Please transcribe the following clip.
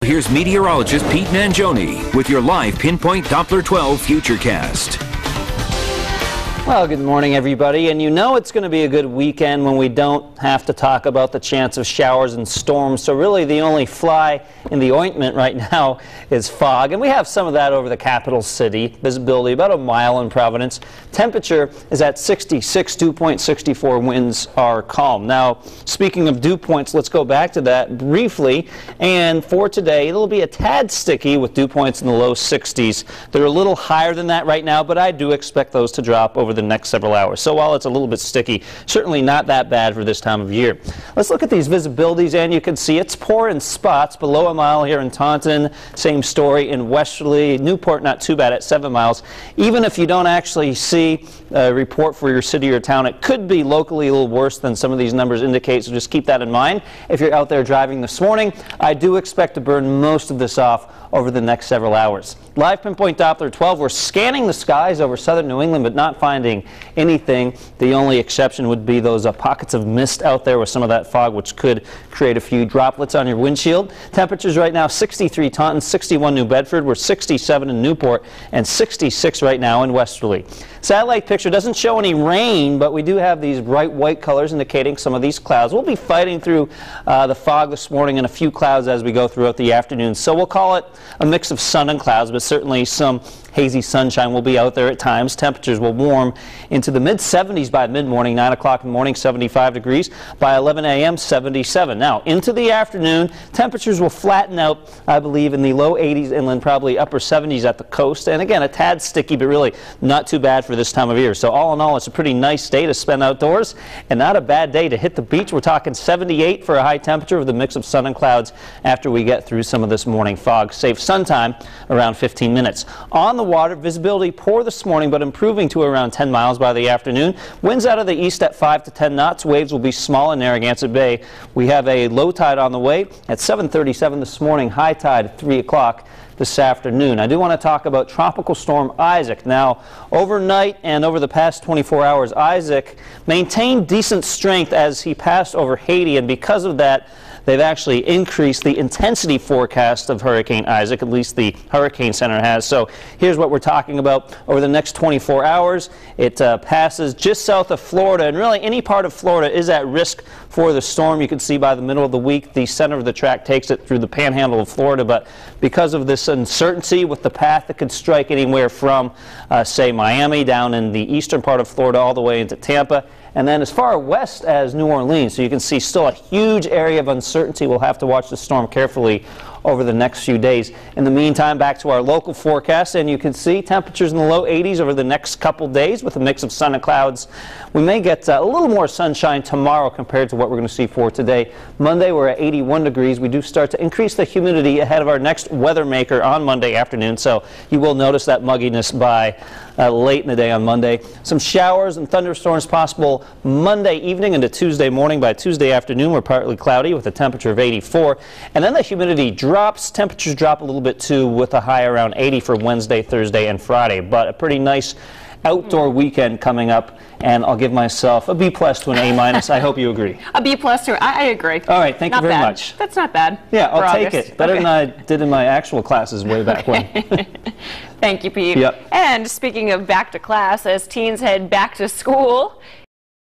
Here's meteorologist Pete Mangione with your live Pinpoint Doppler 12 Futurecast. Well, good morning, everybody. And you know it's going to be a good weekend when we don't have to talk about the chance of showers and storms. So really the only fly in the ointment right now is fog. And we have some of that over the capital city. Visibility about a mile in Providence. Temperature is at 66, dew point 64, winds are calm. Now, speaking of dew points, let's go back to that briefly. And for today, it'll be a tad sticky with dew points in the low 60s. They're a little higher than that right now, but I do expect those to drop over the next several hours. So while it's a little bit sticky, certainly not that bad for this time of year. Let's look at these visibilities, and you can see it's poor in spots. Below a mile here in Taunton, same story in Westerly. Newport, not too bad at 7 miles. Even if you don't actually see a report for your city or town, it could be locally a little worse than some of these numbers indicate, so just keep that in mind. If you're out there driving this morning, I do expect to burn most of this off over the next several hours. Live Pinpoint Doppler 12, we're scanning the skies over southern New England, but not finding anything. The only exception would be those pockets of mist out there with some of that fog, which could create a few droplets on your windshield. Temperatures right now, 63 Taunton, 61 New Bedford. We're 67 in Newport and 66 right now in Westerly. Satellite picture doesn't show any rain, but we do have these bright white colors indicating some of these clouds. We'll be fighting through the fog this morning and a few clouds as we go throughout the afternoon. So we'll call it a mix of sun and clouds, but certainly some hazy sunshine will be out there at times. Temperatures will warm into the mid-70s by mid-morning, 9 o'clock in the morning, 75 degrees. By 11 a.m., 77. Now, into the afternoon, temperatures will flatten out, I believe, in the low 80s inland, probably upper 70s at the coast. And again, a tad sticky, but really not too bad for this time of year. So all in all, it's a pretty nice day to spend outdoors and not a bad day to hit the beach. We're talking 78 for a high temperature with a mix of sun and clouds after we get through some of this morning fog. Safe sun time around 15 minutes. On the water, visibility poor this morning, but improving to around 10 miles by the afternoon. Winds out of the east at 5 to 10 knots. Waves will be small in Narragansett Bay. We have a low tide on the way at 7:37 this morning. High tide at 3 o'clock this afternoon. I do want to talk about Tropical Storm Isaac. Now, overnight and over the past 24 hours, Isaac maintained decent strength as he passed over Haiti, and because of that, they've actually increased the intensity forecast of Hurricane Isaac, at least the Hurricane Center has. So here's what we're talking about. Over the next 24 hours, it passes just south of Florida, and really any part of Florida is at risk for the storm. You can see by the middle of the week, the center of the track takes it through the panhandle of Florida, but because of this uncertainty with the path, it could strike anywhere from, say, Miami down in the eastern part of Florida all the way into Tampa, and then as far west as New Orleans. So you can see still a huge area of uncertainty. We'll have to watch the storm carefully over the next few days. In the meantime, back to our local forecast, and you can see temperatures in the low 80s over the next couple days with a mix of sun and clouds. We may get a little more sunshine tomorrow compared to what we're going to see for today. Monday, we're at 81 degrees. We do start to increase the humidity ahead of our next weather maker on Monday afternoon, so you will notice that mugginess by late in the day on Monday. Some showers and thunderstorms possible Monday evening into Tuesday morning. By Tuesday afternoon, we're partly cloudy with a temperature of 84, and then the humidity drops. Temperatures drop a little bit too, with a high around 80 for Wednesday, Thursday, and Friday. But a pretty nice outdoor weekend coming up, and I'll give myself a B+ to an A-. I hope you agree. A B+ to I agree. All right, thank you very much. That's not bad. Yeah, I'll take it. Better than I did in my actual classes way back when. Thank you, Pete. Yep. And speaking of back to class, as teens head back to school,